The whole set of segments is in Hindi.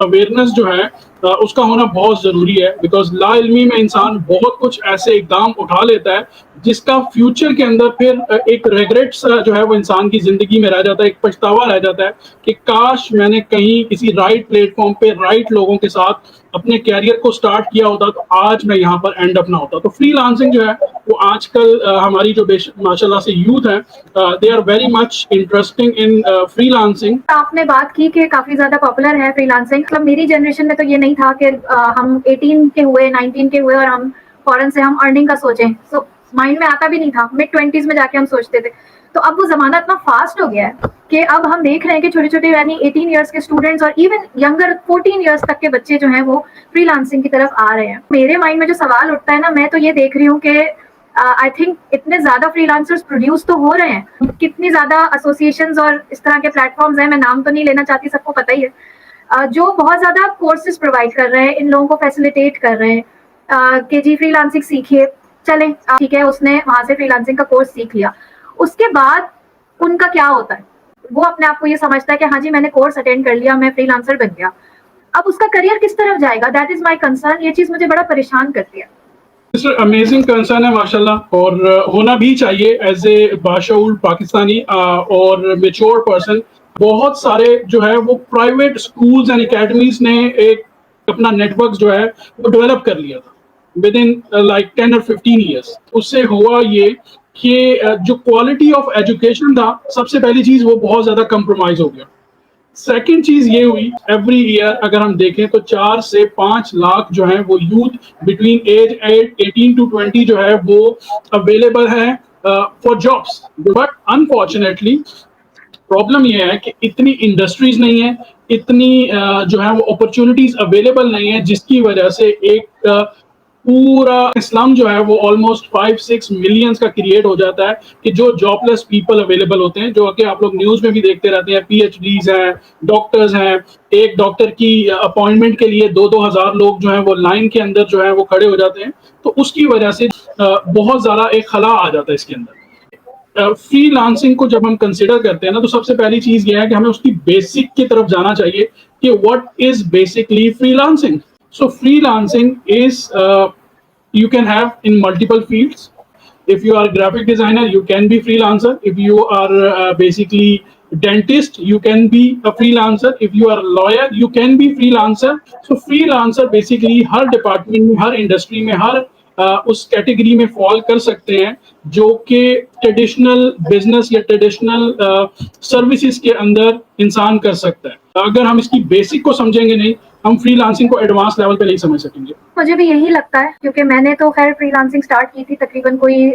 अवेयरनेस जो है उसका होना बहुत ज़रूरी है, बिकॉज़ लाइल्मी में इंसान बहुत कुछ ऐसे इक़दाम उठा लेता है जिसका फ्यूचर के अंदर फिर एक रिग्रेट सा जो है वो इंसान की ज़िंदगी में रह जाता है, एक पछतावा रह जाता है कि काश मैंने कहीं किसी राइट प्लेटफ़ॉर्म पे राइट लोगों के साथ अपने करियर को स्टार्ट किया होता तो आज मैं यहाँ पर एंड अप ना होता। तो फ्रीलांसिंग जो है वो आजकल हमारी जो माशाल्लाह से यूथ है, they are very much interesting in freelancing. आपने बात की कि काफी ज्यादा पॉपुलर है फ्रीलांसिंग। मतलब मेरी जनरेशन में तो ये नहीं था कि हम 18 के हुए 19 के हुए और हम फॉरन से हम अर्निंग का सोचें, सो माइंड में आता भी नहीं था। मिड 20s में जाके हम सोचते थे। तो अब वो जमाना इतना फास्ट हो गया है कि अब हम देख रहे हैं कि छोटे छोटे यानी 18 इयर्स के स्टूडेंट्स और इवन यंगर 14 इयर्स तक के बच्चे जो हैं वो फ्रीलांसिंग की तरफ आ रहे हैं। मेरे माइंड में जो सवाल उठता है ना, मैं तो ये देख रही हूँ कि आई थिंक इतने ज्यादा फ्रीलांसर्स प्रोड्यूस तो हो रहे हैं, कितनी ज्यादा एसोसिएशंस और इस तरह के प्लेटफॉर्म्स हैं, मैं नाम तो नहीं लेना चाहती, सबको पता ही है, जो बहुत ज्यादा कोर्सेज प्रोवाइड कर रहे हैं, इन लोगों को फैसिलिटेट कर रहे हैं कि जी फ्रीलांसिंग सीखिए। चले ठीक है, उसने वहां से फ्रीलांसिंग का कोर्स सीख लिया, उसके बाद उनका क्या होता है? वो अपने आप को ये समझता है कि हाँ जी मैंने कोर्स अटेंड कर लिया, मैं फ्रीलांसर बन गया। अब उसका करियर किस तरफ जाएगा? That is my concern. ये चीज मुझे बड़ा परेशान करती है। अमेजिंग कंसर्न है माशाल्लाह, और होना भी चाहिए एज ए बाशऊर पाकिस्तानी और मेच्योर पर्सन। बहुत सारे जो है वो प्राइवेट स्कूल्स एंड एकेडमीज ने एक अपना नेटवर्क जो है वो डेवलप कर लिया था विद इन लाइक 10 और 15 ईयर्स। उससे हुआ ये कि जो क्वालिटी ऑफ एजुकेशन था, सबसे पहली चीज वो बहुत ज्यादा कंप्रोमाइज हो गया। सेकेंड चीज ये हुई, एवरी ईयर अगर हम देखें तो 4 से 5 लाख जो है वो यूथ बिटवीन एज 18 टू 20 जो है वो अवेलेबल है for jobs. But unfortunately problem ये है कि इतनी इंडस्ट्रीज नहीं है, इतनी जो है वो अपॉर्चुनिटीज अवेलेबल नहीं है, जिसकी वजह से एक पूरा इस्लाम जो है वो ऑलमोस्ट 5-6 मिलियंस का क्रिएट हो जाता है कि जो जॉबलेस पीपल अवेलेबल होते हैं, जो कि आप लोग न्यूज में भी देखते रहते हैं। पीएचडीज हैं, डॉक्टर्स हैं, एक डॉक्टर की अपॉइंटमेंट के लिए 2-2 हज़ार लोग जो हैं वो लाइन के अंदर जो है वो खड़े हो जाते हैं। तो उसकी वजह से बहुत ज़्यादा एक खला आ जाता है इसके अंदर। फ्रीलांसिंग को जब हम कंसिडर करते हैं ना, तो सबसे पहली चीज ये है कि हमें उसकी बेसिक की तरफ जाना चाहिए कि what is basically freelancing. So freelancing is you can have in multiple fields. If you are a graphic designer, you can be freelancer. If you are basically dentist, you can be a freelancer. If you are a lawyer, you can be freelancer. So freelancer basically her department में, हर इंडस्ट्री में, हर उस कैटेगरी में फॉल कर सकते हैं जो कि ट्रेडिशनल बिजनेस या ट्रेडिशनल सर्विसेज के अंदर इंसान कर सकता है। अगर हम इसकी बेसिक को समझेंगे नहीं, हम फ्रीलांसिंग को एडवांस लेवल पे नहीं समझ सकेंगे। मुझे भी यही लगता है, क्योंकि मैंने तो खैर फ्रीलांसिंग स्टार्ट की थी तकरीबन कोई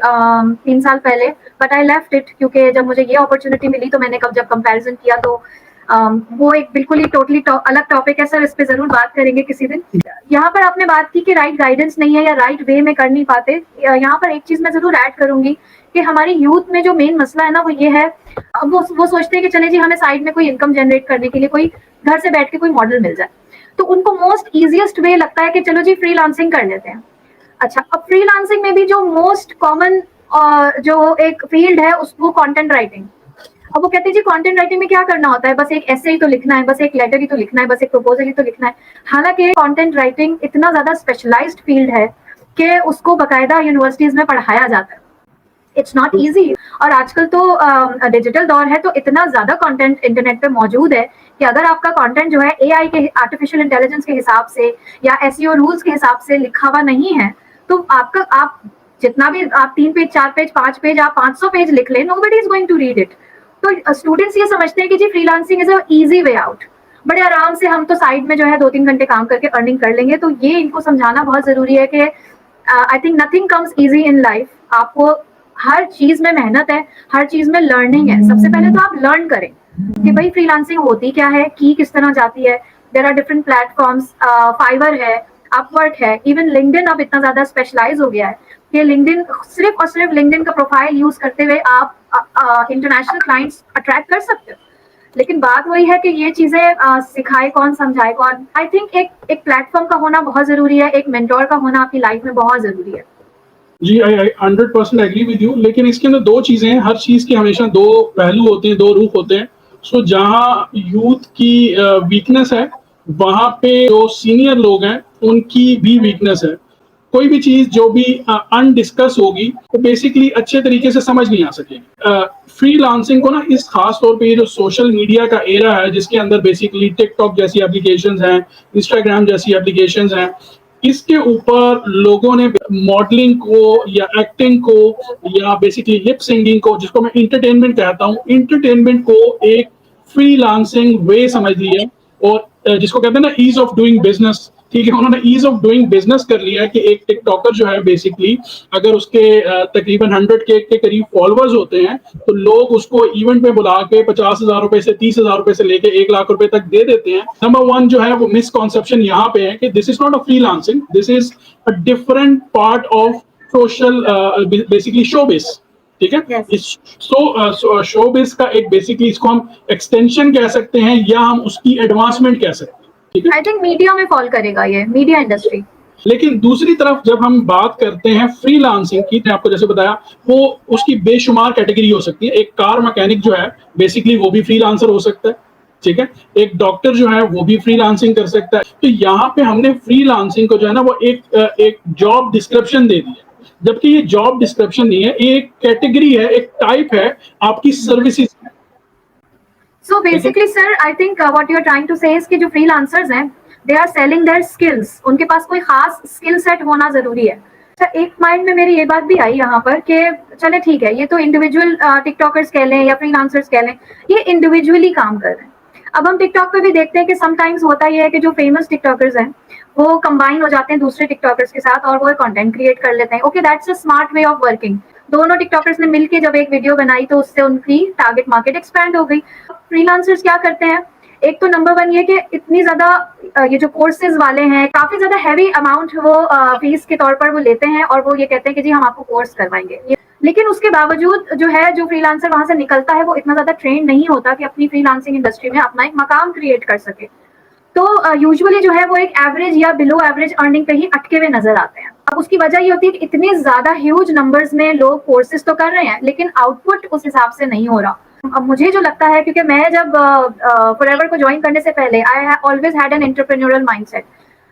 3 साल पहले, बट आई लेफ्ट इट क्योंकि जब मुझे ये अपॉर्चुनिटी मिली तो मैंने जब कंपैरिजन किया तो वो एक बिल्कुल ही टोटली अलग टॉपिक है सर, इस पे जरूर बात करेंगे किसी दिन। यहाँ पर आपने बात की कि राइट गाइडेंस नहीं है या राइट वे में कर नहीं पाते। यहाँ पर एक चीज मैं जरूर ऐड करूंगी कि हमारी यूथ में जो मेन मसला है ना वो ये है, वो सोचते हैं कि चले जी हमें साइड में कोई इनकम जनरेट करने के लिए कोई घर से बैठ के कोई मॉडल मिल जाए, तो उनको मोस्ट इजीएस्ट वे लगता है कि चलो जी फ्रीलांसिंग कर लेते हैं। अच्छा, अब फ्रीलांसिंग में भी जो मोस्ट कॉमन जो एक फील्ड है वो कंटेंट राइटिंग। अब वो कहते हैं जी कंटेंट राइटिंग में क्या करना होता है, बस एक ऐसे ही तो लिखना है, बस एक लेटर ही तो लिखना है, बस एक प्रपोजल ही तो लिखना है। हालांकि कंटेंट राइटिंग इतना ज्यादा स्पेशलाइज्ड फील्ड है कि उसको बाकायदा यूनिवर्सिटीज में पढ़ाया जाता है। It's not easy. और आजकल तो डिजिटल दौर है, तो इतना ज्यादा कंटेंट इंटरनेट पे मौजूद है कि अगर आपका कंटेंट जो है एआई के आर्टिफिशियल इंटेलिजेंस के हिसाब से या एसईओ रूल्स के हिसाब से लिखा हुआ नहीं है, तो आप जितना भी आप 3 पेज 4 पेज 5 पेज आप 500 पेज लिख लें, nobody is going to read it. तो स्टूडेंट्स ये समझते हैं कि जी freelancing is a easy way out, बड़े आराम से हम तो साइड में जो है 2-3 घंटे काम करके अर्निंग कर लेंगे। तो ये इनको समझाना बहुत जरूरी है कि I think nothing comes easy in life. आपको हर चीज में मेहनत है, हर चीज में लर्निंग है। सबसे पहले तो आप लर्न करें कि भाई फ्रीलांसिंग होती क्या है, की किस तरह जाती है। There are different platforms, Fiverr है, अपवर्क है, इवन लिंक्डइन अब इतना ज्यादा स्पेशलाइज हो गया है कि लिंक्डइन सिर्फ और सिर्फ लिंक्डइन का प्रोफाइल यूज करते हुए आप इंटरनेशनल क्लाइंट्स अट्रैक्ट कर सकते हो। लेकिन बात वही है कि ये चीजें सिखाए कौन, समझाए कौन। आई थिंक एक प्लेटफॉर्म का होना बहुत जरूरी है, एक मेंटोर का होना आपकी लाइफ में बहुत जरूरी है। जी, आई 100% एग्री विद यू। लेकिन इसके अंदर दो चीजें हैं, हर चीज के हमेशा दो पहलू होते हैं, दो रुख होते हैं। सो जहाँ यूथ की वीकनेस है वहाँ पे जो सीनियर लोग हैं उनकी भी वीकनेस है। कोई भी चीज़ जो भी अनडिस्कस होगी तो बेसिकली अच्छे तरीके से समझ नहीं आ सकेगी। फ्रीलांसिंग को ना इस खास तौर पे ये जो सोशल मीडिया का एरा है जिसके अंदर बेसिकली टिकटॉक जैसी एप्लीकेशंस हैं, इंस्टाग्राम जैसी एप्लीकेशंस हैं, इसके ऊपर लोगों ने मॉडलिंग को या एक्टिंग को या बेसिकली लिप सिंगिंग को, जिसको मैं इंटरटेनमेंट कहता हूँ, इंटरटेनमेंट को एक फ्रीलांसिंग वे समझ लिया और जिसको कहते हैं ना ईज ऑफ डूइंग बिजनेस। ठीक है, उन्होंने ईज ऑफ डूइंग बिजनेस कर लिया है कि एक टिकटॉकर जो है बेसिकली अगर उसके तकरीबन 100K के करीब फॉलोअर्स होते हैं तो लोग उसको इवेंट में बुला के 50,000 रुपए से 30,000 रुपए से लेके 1 लाख रुपए तक दे देते हैं। नंबर वन जो है वो मिसकॉन्सेप्शन यहाँ पे है कि this is not a freelancing, this is a different part of social basically showbiz. ठीक है, Yes. इस शोबिज का एक बेसिकली इसको हम एक्सटेंशन कह सकते हैं या हम उसकी एडवांसमेंट कह सकते हैं। ठीक है, आई थिंक मीडिया में फॉल करेगा ये, मीडिया इंडस्ट्री। लेकिन दूसरी तरफ जब हम बात करते हैं फ्रीलांसिंग की, मैंने आपको जैसे बताया वो उसकी बेशुमार कैटेगरी हो सकती है। एक कार मैकेनिक जो है बेसिकली वो भी फ्रीलांसर हो सकता है। ठीक है, एक डॉक्टर जो है वो भी फ्रीलांसिंग कर सकता है। तो यहाँ पे हमने फ्रीलांसिंग को जो है ना वो एक जॉब डिस्क्रिप्शन दे दी है, जबकि ये जॉब डिस्क्रिप्शन नहीं है, ये एक कैटेगरी है, एक टाइप है आपकी services. So basically, sir, I think what you are trying to say is कि जो freelancers हैं, they are selling their skills. उनके पास कोई खास skill set होना जरूरी है। अच्छा, एक माइंड में मेरी ये बात भी आई यहाँ पर कि चले ठीक है, ये तो इंडिविजुअल टिकटॉकर्स कह लें या फ्रीलांसर्स कह लें, ये इंडिविजुअली काम कर रहे हैं। अब हम टिकटॉक पे भी देखते हैं कि समटाइम्स होता ये है कि जो फेमस टिकटॉकर्स हैं वो कंबाइन हो जाते हैं दूसरे टिकटॉकर्स के साथ और वो कंटेंट क्रिएट कर लेते हैं। Okay, that's a smart way of working. दोनों टिकटॉकर्स ने मिलकर जब एक वीडियो बनाई तो उससे उनकी टारगेट मार्केट एक्सपैंड हो गई। फ्रीलांसर्स क्या करते हैं, एक तो नंबर वन ये कि इतनी ज्यादा ये जो कोर्सेज वाले हैं काफी ज्यादा हैवी अमाउंट वो फीस के तौर पर वो लेते हैं और वो ये कहते हैं कि जी हम आपको कोर्स करवाएंगे। लेकिन उसके बावजूद जो है जो फ्रीलांसर वहां से निकलता है वो इतना ज्यादा ट्रेन नहीं होता कि अपनी फ्रीलांसिंग इंडस्ट्री में अपना एक मकाम क्रिएट कर सके। तो यूजुअली जो है वो एक एवरेज या बिलो एवरेज अर्निंग पे ही अटके हुए नजर आते हैं। अब उसकी वजह ये होती है कि इतने ज्यादा ह्यूज नंबर्स में लोग कोर्सेज तो कर रहे हैं लेकिन आउटपुट उस हिसाब से नहीं हो रहा। अब मुझे जो लगता है, क्योंकि मैं जब फॉरएवर को ज्वाइन करने से पहले I always had an entrepreneurial mindset.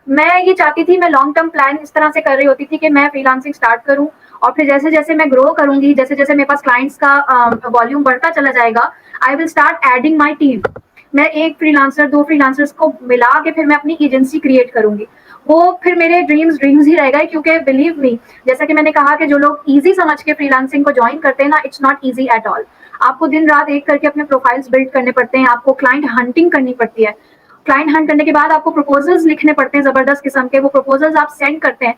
मैं ये चाहती थी, मैं लॉन्ग टर्म प्लान इस तरह से कर रही होती थी कि मैं फ्रीलांसिंग स्टार्ट करूं और फिर जैसे जैसे मैं ग्रो करूंगी, जैसे जैसे मेरे पास क्लाइंट्स का वॉल्यूम बढ़ता चला जाएगा, I will start adding my team. मैं एक फ्रीलांसर, दो फ्रीलांसर्स को मिला के फिर मैं अपनी एजेंसी क्रिएट करूंगी। वो फिर मेरे ड्रीम्स ही रहेगा, क्योंकि बिलीव मी, जैसा कि मैंने कहा कि जो लोग इजी समझ के फ्रीलांसिंग को ज्वाइन करते हैं ना, it's not easy at all. आपको दिन रात एक करके अपने प्रोफाइल्स बिल्ड करने पड़ते हैं, आपको क्लाइंट हंटिंग करनी पड़ती है। क्लाइंट हंट करने के बाद आपको प्रपोजल्स लिखने पड़ते हैं जबरदस्त किस्म के। वो प्रपोजल्स आप सेंड करते हैं,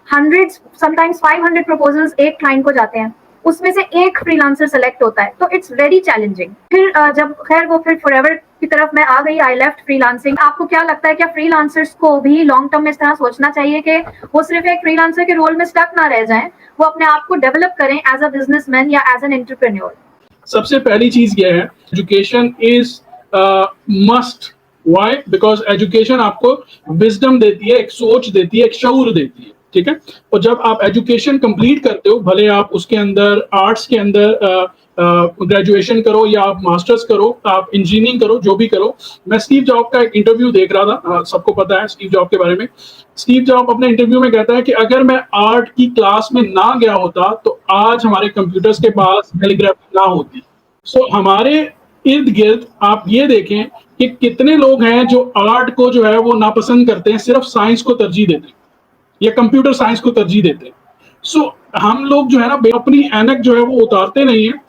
100 समटाइम्स 500 प्रपोजल्स एक क्लाइंट को जाते हैं, उसमें से एक फ्रीलांसर सेलेक्ट होता है। तो इट्स वेरी चैलेंजिंग। फिर जब खैर वो फिर फॉरएवर की तरफ मैं आ गई, आई लेफ्ट फ्रीलांसिंग। आपको क्या लगता है, क्या फ्रीलांसर्स को भी लॉन्ग टर्म में इस तरह सोचना चाहिए कि वो सिर्फ एक फ्रीलांसर के रोल में स्टक ना रह जाएं, वो अपने आप को डेवलप करें एज अ बिजनेसमैन या एज एन एंटरप्रेन्योर? सबसे पहली चीज यह है, education is must. Why? Because education आपको विजडम देती है, एक सोच देती है, एक शऊर देती है। ठीक है, और जब आप एजुकेशन कंप्लीट करते हो, भले आप उसके अंदर आर्ट्स के अंदर ग्रेजुएशन करो या आप मास्टर्स करो, आप इंजीनियरिंग करो, जो भी करो। मैं स्टीव जॉब का एक इंटरव्यू देख रहा था, सबको पता है स्टीव जॉब के बारे में। स्टीव जॉब अपने इंटरव्यू में कहता है कि अगर मैं आर्ट की क्लास में ना गया होता तो आज हमारे कंप्यूटर्स के पास कैलीग्राफी ना होती। सो हमारे इर्द गिर्द आप ये देखें कि कितने लोग हैं जो आर्ट को जो है वो नापसंद करते हैं, सिर्फ साइंस को तरजीह देते हैं या कंप्यूटर साइंस को तरजीह देते हैं। सो हम लोग जो है ना अपनी ऐनक जो है वो उतारते नहीं है।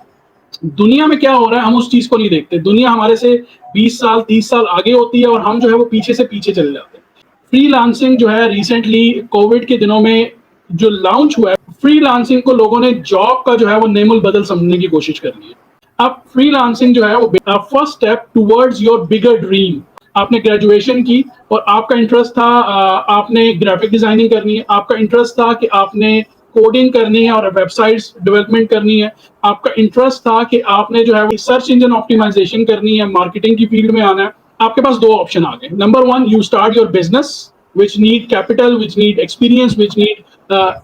दुनिया में क्या हो रहा है हम उस चीज को नहीं देखते। दुनिया हमारे से 20 साल 30 साल आगे होती है और हम जो है वो पीछे से पीछे चले जाते हैं। फ्रीलांसिंग जो है रिसेंटली कोविड के दिनों में जो लॉन्च हुआ है, फ्रीलांसिंग को लोगों ने जॉब का जो है वो नेमुल बदल समझने की कोशिश कर ली है। अब फ्रीलांसिंग जो है वो first step towards your bigger dream. आपने ग्रेजुएशन की और आपका इंटरेस्ट था, आपने ग्राफिक डिजाइनिंग करनी है, आपका इंटरेस्ट था कि आपने कोडिंग करनी है और वेबसाइट्स डेवलपमेंट करनी है, आपका इंटरेस्ट था कि आपने जो है सर्च इंजन ऑप्टिमाइजेशन करनी है, मार्केटिंग की फील्ड में आना है। आपके पास दो ऑप्शन आ गए। Number one, you start your business which need capital, which need experience, which need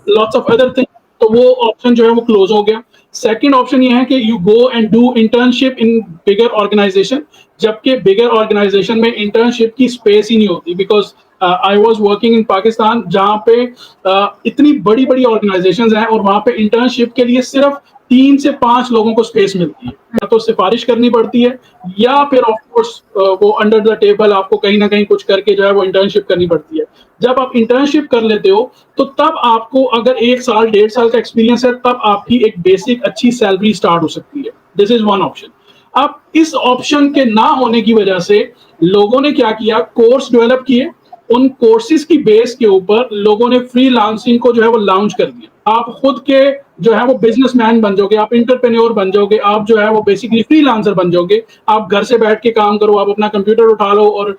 lots of other thing. तो वो ऑप्शन जो है वो क्लोज हो गया। सेकंड ऑप्शन ये है कि you go and do internship in bigger organisation, जबकि बिगर ऑर्गेनाइजेशन में इंटर्नशिप की स्पेस ही नहीं होती, because I was working in Pakistan जहाँ पे इतनी बड़ी बड़ी ऑर्गेनाइजेशन हैं और वहाँ पे इंटर्नशिप के लिए सिर्फ 3 से 5 लोगों को स्पेस मिलती है, या तो सिफारिश करनी पड़ती है या फिर ऑफ कोर्स वो अंडर द टेबल आपको कहीं ना कहीं कुछ करके जो है वो इंटर्नशिप करनी पड़ती है। जब आप इंटर्नशिप कर लेते हो तो तब आपको अगर 1 साल 1.5 साल का एक्सपीरियंस है तब आपकी एक बेसिक अच्छी सैलरी स्टार्ट हो सकती है। This is one option. अब इस ऑप्शन के ना होने की वजह से लोगों ने क्या किया, कोर्स डेवलप किए, उन कोर्सेज की बेस के ऊपर लोगों ने फ्रीलांसिंग को जो है वो लॉन्च कर दिया। आप खुद के जो है वो बिजनेसमैन बन जाओगे, आप इंटरप्रेन्योर बन जाओगे, आप जो है वो बेसिकली फ्रीलांसर बन जाओगे। आप घर से बैठ के काम करो, आप अपना कंप्यूटर उठा लो और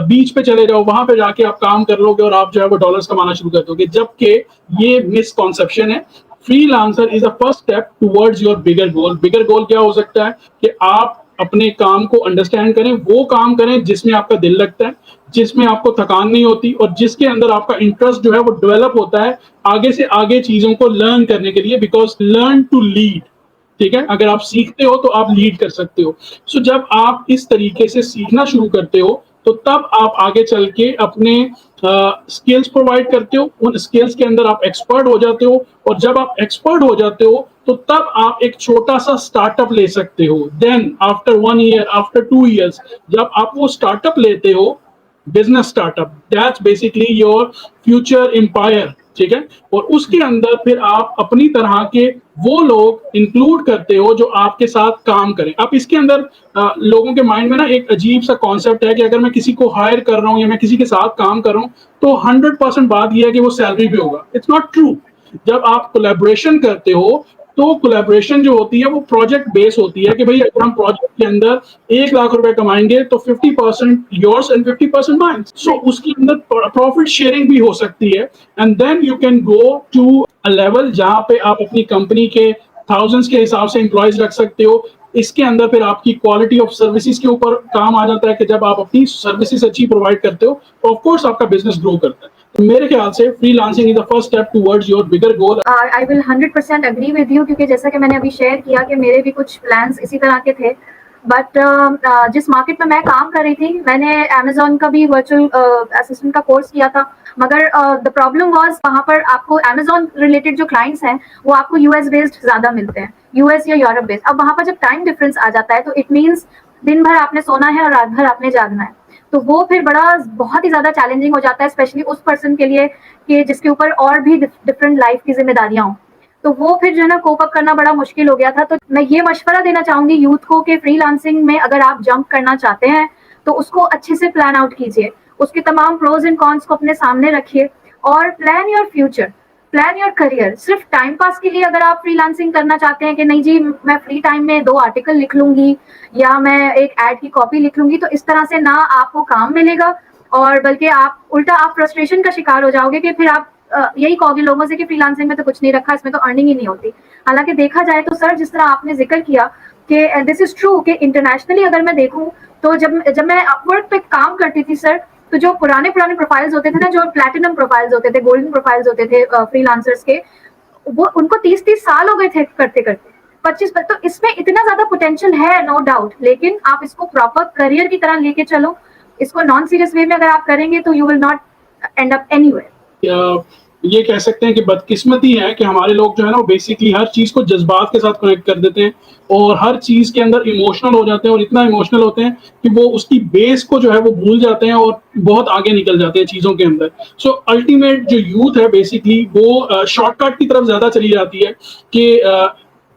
बीच पे चले जाओ, वहां पे जाके आप काम कर लोगे और आप जो है वो डॉलर्स कमाना शुरू कर दोगे। जबकि ये मिसकॉन्सेप्शन है। Freelancer is a first step towards your bigger goal. Bigger goal क्या हो सकता है कि आप अपने काम को अंडरस्टैंड करें, वो काम करें जिसमें आपका दिल लगता है, जिसमें आपको थकान नहीं होती और जिसके अंदर आपका इंटरेस्ट जो है वो डेवलप होता है आगे से आगे चीजों को लर्न करने के लिए, बिकॉज लर्न टू लीड। ठीक है, अगर आप सीखते हो तो आप लीड कर सकते हो। सो जब आप इस तरीके से सीखना शुरू करते हो तो तब आप आगे चल के अपने स्किल्स प्रोवाइड करते हो, उन स्किल्स के अंदर आप एक्सपर्ट हो जाते हो और जब आप एक्सपर्ट हो जाते हो तो तब आप एक छोटा सा स्टार्टअप ले सकते हो। Then after 1 year, after 2 years, जब आप वो स्टार्टअप लेते हो, business startup, that's basically your future empire. ठीक है, और उसके अंदर फिर आप अपनी तरह के वो लोग इंक्लूड करते हो जो आपके साथ काम करें। अब इसके अंदर लोगों के माइंड में ना एक अजीब सा कॉन्सेप्ट है कि अगर मैं किसी को हायर कर रहा हूं या मैं किसी के साथ काम कर रहा हूं तो 100% बात यह है कि वो सैलरी पे होगा। It's not true. जब आप कोलैबोरेशन करते हो तो कोलैबोरेशन जो होती है वो प्रोजेक्ट बेस होती है कि भाई अगर हम प्रोजेक्ट के अंदर 1 लाख रुपए कमाएंगे तो 50% योर्स एंड 50% माइन। सो उसके अंदर प्रॉफिट शेयरिंग भी हो सकती है and then you can go to a level जहां पे आप अपनी कंपनी के थाउजेंड्स के हिसाब से एम्प्लॉयज रख सकते हो। इसके अंदर फिर आपकी क्वालिटी ऑफ सर्विसेज के ऊपर काम आ जाता है कि जब आप अपनी सर्विसेज अच्छी प्रोवाइड करते हो तो ऑफ कोर्स आपका बिजनेस ग्रो करता है। तो मेरे ख्याल से freelancing is the first step towards your bigger goal. I will 100% agree with you, क्योंकि जैसा कि मैंने अभी शेयर किया कि मेरे भी कुछ प्लान्स इसी तरह के थे। बट जिस मार्केट में मैं काम कर रही थी, मैंने अमेजोन का भी वर्चुअल असिस्टेंट का कोर्स किया था, मगर द प्रॉब्लम वाज वहाँ पर आपको अमेजोन रिलेटेड जो क्लाइंट्स हैं वो आपको यूएस बेस्ड ज्यादा मिलते हैं, यूएस या यूरोप बेस्ड। अब वहाँ पर जब टाइम डिफरेंस आ जाता है तो इट मीन्स दिन भर आपने सोना है और रात भर आपने जागना है, तो वो फिर बहुत ही ज्यादा चैलेंजिंग हो जाता है, स्पेशली उस पर्सन के लिए कि जिसके ऊपर और भी डिफरेंट लाइफ की जिम्मेदारियां हों। तो वो फिर जो है ना कोप अप करना बड़ा मुश्किल हो गया था। तो मैं ये मशवरा देना चाहूंगी यूथ को कि फ्रीलांसिंग में अगर आप जंप करना चाहते हैं तो उसको अच्छे से प्लान आउट कीजिए, उसके तमाम प्रोज एंड कॉन्स को अपने सामने रखिए और plan your future, plan your career. सिर्फ टाइम पास के लिए अगर आप फ्रीलांसिंग करना चाहते हैं कि नहीं जी मैं फ्री टाइम में 2 आर्टिकल लिख लूंगी या मैं एक एड की कॉपी लिख लूंगी, तो इस तरह से ना आपको काम मिलेगा और बल्कि आप उल्टा आप फ्रस्ट्रेशन का शिकार हो जाओगे कि फिर आप यही कहोगे लोगों से कि फ्रीलांसिंग में तो कुछ नहीं रखा, इसमें तो अर्निंग ही नहीं होती। हालांकि देखा जाए तो सर, जिस तरह आपने जिक्र किया कि दिस इज ट्रू कि इंटरनेशनली अगर मैं देखूं तो जब मैं अपवर्क पे काम करती थी सर, तो जो पुराने प्रोफाइल्स होते थे ना, जो प्लैटिनम प्रोफाइल्स होते थे, गोल्डन प्रोफाइल्स होते थे फ्रीलांसर्स के, वो उनको 30-30 साल हो गए थे करते करते, 25। तो इसमें इतना ज्यादा पोटेंशियल है नो डाउट, लेकिन आप इसको प्रॉपर करियर की तरह लेके चलो। इसको नॉन सीरियस वे में अगर आप करेंगे तो you will not and up anywhere. ये कह सकते हैं कि बदकिस्मती है कि हमारे लोग जो है ना वो बेसिकली हर चीज को जज्बात के साथ कनेक्ट कर देते हैं और हर चीज के अंदर इमोशनल हो जाते हैं और इतना इमोशनल होते हैं कि वो उसकी बेस को जो है वो भूल जाते हैं और बहुत आगे निकल जाते हैं चीजों के अंदर। सो अल्टीमेट जो यूथ है बेसिकली वो शॉर्टकट की तरफ ज्यादा चली जाती है कि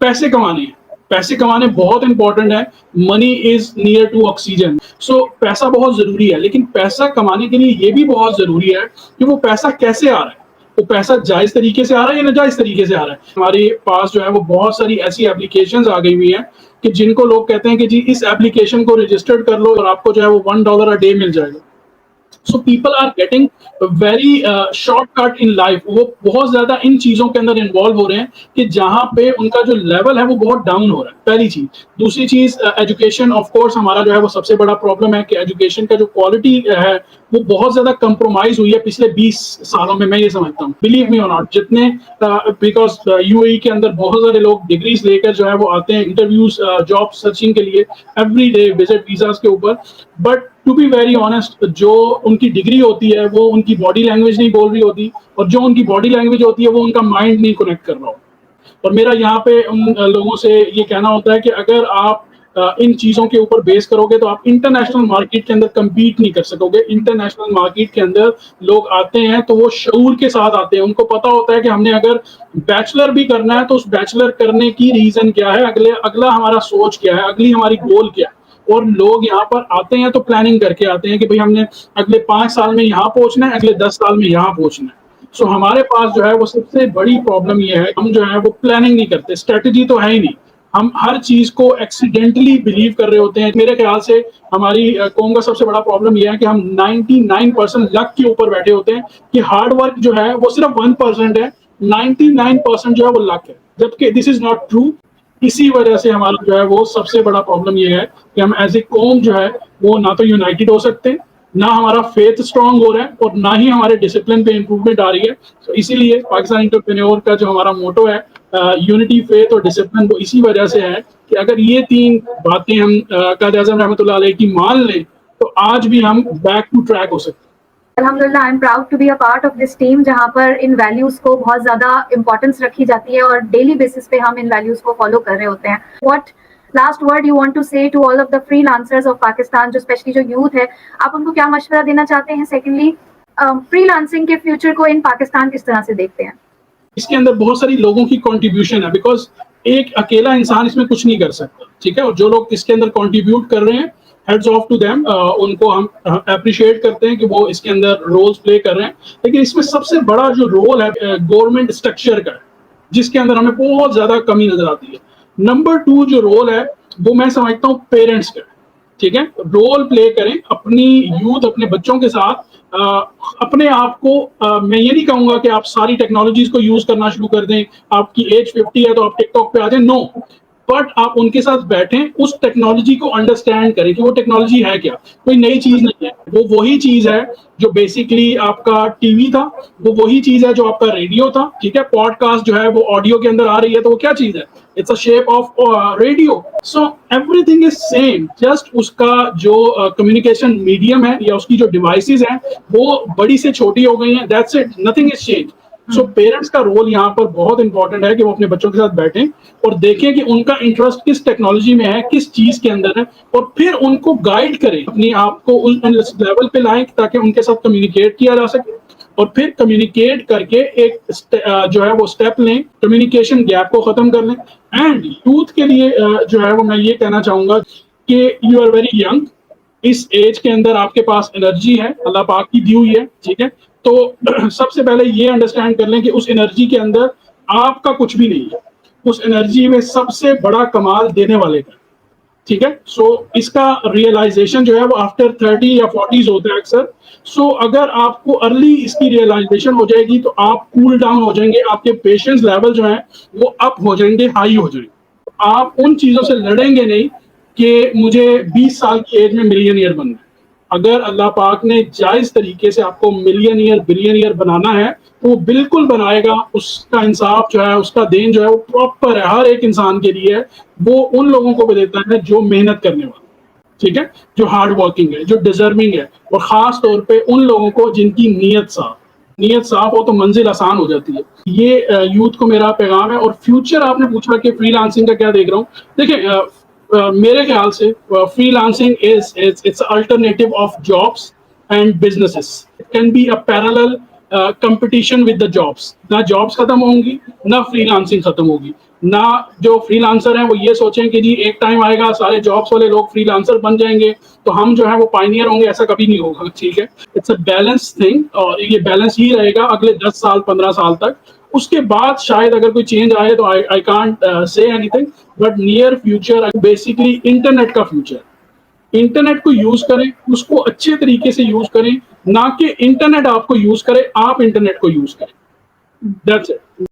पैसे कमाने बहुत इंपॉर्टेंट है। Money is near to oxygen. So पैसा बहुत जरूरी है, लेकिन पैसा कमाने के लिए ये भी बहुत जरूरी है कि वो पैसा कैसे आ रहा है, वो पैसा जायज तरीके से आ रहा है या नाजायज तरीके से आ रहा है। हमारे पास जो है वो बहुत सारी ऐसी एप्लीकेशंस आ गई हुई हैं कि जिनको लोग कहते हैं कि जी इस एप्लीकेशन को रजिस्टर्ड कर लो और आपको जो है वो $1 अ डे मिल जाएगा। So people are getting very shortcut in life, वो बहुत ज्यादा इन चीजों के अंदर इन्वॉल्व हो रहे हैं कि जहां पे उनका जो लेवल है वो बहुत डाउन हो रहा है, पहली चीज। दूसरी चीज, एजुकेशन ऑफ कोर्स हमारा जो है वो सबसे बड़ा प्रॉब्लम है कि एजुकेशन का जो क्वालिटी है वो बहुत ज्यादा कंप्रोमाइज हुई है पिछले 20 सालों में, मैं ये समझता हूँ, बिलीव मी और नॉट। जितने बिकॉज यूएई के अंदर बहुत सारे लोग डिग्रीज लेकर जो है वो आते हैं इंटरव्यूज, जॉब सर्चिंग के लिए एवरी डे विजिट वीजास के ऊपर, but to be very honest जो उनकी डिग्री होती है वो उनकी बॉडी लैंग्वेज नहीं बोल रही होती, और जो उनकी बॉडी लैंग्वेज होती है वो उनका माइंड नहीं कनेक्ट कर रहा हो। और मेरा यहाँ पे उन लोगों से ये कहना होता है कि अगर आप इन चीजों के ऊपर बेस करोगे तो आप इंटरनेशनल मार्केट के अंदर compete नहीं कर सकोगे। इंटरनेशनल मार्केट के अंदर लोग आते हैं तो वो शऊर के साथ आते हैं, उनको पता होता है कि हमने अगर बैचलर भी करना है तो उस बैचलर करने की रीजन क्या है, अगला हमारा सोच क्या है, अगली हमारी गोल क्या है। और लोग यहाँ पर आते हैं तो प्लानिंग करके आते हैं कि भाई हमने अगले 5 साल में यहाँ पहुंचना है, अगले 10 साल में यहाँ पहुंचना है। सो हमारे पास जो है वो सबसे बड़ी प्रॉब्लम ये है, हम जो है वो प्लानिंग नहीं करते, स्ट्रेटजी तो है ही नहीं, हम हर चीज को एक्सीडेंटली बिलीव कर रहे होते हैं। मेरे ख्याल से हमारी कौम का सबसे बड़ा प्रॉब्लम यह है कि हम 99% लक के ऊपर बैठे होते हैं कि हार्ड वर्क जो है वो सिर्फ 1% है, 99% जो है वो लक है, जबकि दिस इज नॉट ट्रू। इसी वजह से हमारा जो है वो सबसे बड़ा प्रॉब्लम ये है कि हम एज ए कौम जो है वो ना तो यूनाइटेड हो सकते हैं, ना हमारा फेथ स्ट्रांग हो रहा है, और ना ही हमारे डिसिप्लिन पे इंप्रूवमेंट आ रही है। तो इसीलिए पाकिस्तान एंटरप्रेन्योर का जो हमारा मोटो है यूनिटी, फेथ और डिसिप्लिन, वो इसी वजह से है कि अगर ये 3 बातें हम कायद आज़म रहमतुल्लाह अलैह की मान लें तो आज भी हम बैक टू ट्रैक हो सकते हैं। अल्हम्दुलिल्लाह, I am proud to be a part of this team जहाँ पर इन वैल्यूज को बहुत ज्यादा इंपॉर्टेंस रखी जाती है और डेली बेसिस पे हम इन वैल्यूज को फॉलो कर रहे होते हैं। What last word you want to say to all of the freelancers of Pakistan, जो स्पेशली जो यूथ है, आप उनको क्या मशवरा देना चाहते हैं? सेकेंडली, फ्रीलांसिंग के फ्यूचर को इन पाकिस्तान किस तरह से देखते हैं? इसके अंदर बहुत सारी लोगों की कंट्रीब्यूशन है, बिकॉज एक अकेला इंसान इसमें कुछ नहीं कर सकता, ठीक है। और जो लोग इसके अंदर कंट्रीब्यूट कर रहे हैं, हेड्स ऑफ टू देम, उनको हम अप्रिशिएट करते हैं कि वो इसके अंदर रोल्स प्ले कर रहे हैं। लेकिन इसमें सबसे बड़ा जो रोल है गवर्नमेंट स्ट्रक्चर का है, जिसके अंदर हमें बहुत ज्यादा कमी नजर आती है। नंबर 2 जो रोल है वो मैं समझता हूँ पेरेंट्स का, ठीक है। रोल प्ले करें अपनी यूथ, अपने बच्चों के साथ। अपने आप को मैं ये नहीं कहूंगा कि आप सारी टेक्नोलॉजीज को यूज करना शुरू कर दें, आपकी एज 50 है तो आप टिकटॉक पे आ जाएं, नो। बट आप उनके साथ बैठें, उस टेक्नोलॉजी को अंडरस्टैंड करें कि वो टेक्नोलॉजी है क्या, कोई नई चीज नहीं है, वो वही चीज है जो बेसिकली आपका टीवी था, वो वही चीज है जो आपका रेडियो था, ठीक है। पॉडकास्ट जो है वो ऑडियो के अंदर आ रही है, तो वो क्या चीज है? It's a shape of radio. So everything is same, just उसका जो कम्युनिकेशन मीडियम है या उसकी जो डिवाइसेस हैं वो बड़ी से छोटी हो गई हैं, that's it, nothing is change. So parents का रोल यहाँ पर बहुत इंपॉर्टेंट है कि वो अपने बच्चों के साथ बैठें और देखें कि उनका इंटरेस्ट किस टेक्नोलॉजी में है, किस चीज के अंदर है, और फिर उनको गाइड करें, अपने आप को उस लेवल पे लाएं ताकि उनके साथ कम्युनिकेट किया जा सके, और फिर कम्युनिकेट करके एक जो है वो स्टेप लें, कम्युनिकेशन गैप को खत्म कर लें। एंड यूथ के लिए जो है वो मैं ये कहना चाहूंगा कि यू आर वेरी यंग, इस एज के अंदर आपके पास एनर्जी है, अल्लाह पाक की दी हुई है, ठीक है। तो सबसे पहले ये अंडरस्टैंड कर लें कि उस एनर्जी के अंदर आपका कुछ भी नहीं है, उस एनर्जी में सबसे बड़ा कमाल देने वाले का, ठीक है। सो इसका रियलाइजेशन जो है वो आफ्टर 30 या 40s होता है अक्सर। सो अगर आपको अर्ली इसकी रियलाइजेशन हो जाएगी तो आप कूल डाउन हो जाएंगे, आपके पेशेंस लेवल जो है वो अप हो जाएंगे, हाई हो जाएंगे। आप उन चीजों से लड़ेंगे नहीं कि मुझे 20 साल की एज में मिलियनियर बनना है। अगर अल्लाह पाक ने जायज तरीके से आपको मिलियनियर बिलियनियर बनाना है तो वो बिल्कुल बनाएगा, उसका इंसाफ जो है, उसका देन जो है वो प्रॉपर है, हर एक इंसान के लिए है। वो उन लोगों को भी देता है जो मेहनत करने वाले, ठीक है, जो हार्ड वर्किंग है, जो डिजर्विंग है, और खास तौर पे उन लोगों को जिनकी नीयत साफ हो तो मंजिल आसान हो जाती है। ये यूथ को मेरा पैगाम है। और फ्यूचर आपने पूछा कि फ्रीलांसिंग का क्या देख रहा हूँ, देखिए मेरे ख्याल से freelancing is it's alternative of jobs and businesses. It can be a parallel competition with the jobs. ना जॉब्स खत्म होंगी, ना फ्रीलांसिंग खत्म होगी। ना जो फ्रीलांसर हैं वो ये सोचें कि जी एक टाइम आएगा सारे जॉब्स वाले लोग फ्रीलांसर बन जाएंगे तो हम जो है वो पायनियर होंगे, ऐसा कभी नहीं होगा, ठीक है। इट्स अ बैलेंस थिंग, और ये बैलेंस ही रहेगा अगले 10 साल 15 साल तक। उसके बाद शायद अगर कोई चेंज आए तो I can't say anything, but near future basically internet का फ्यूचर। इंटरनेट को यूज करें, उसको अच्छे तरीके से यूज करें, ना कि इंटरनेट आपको यूज करे, आप इंटरनेट को यूज करें। That's it.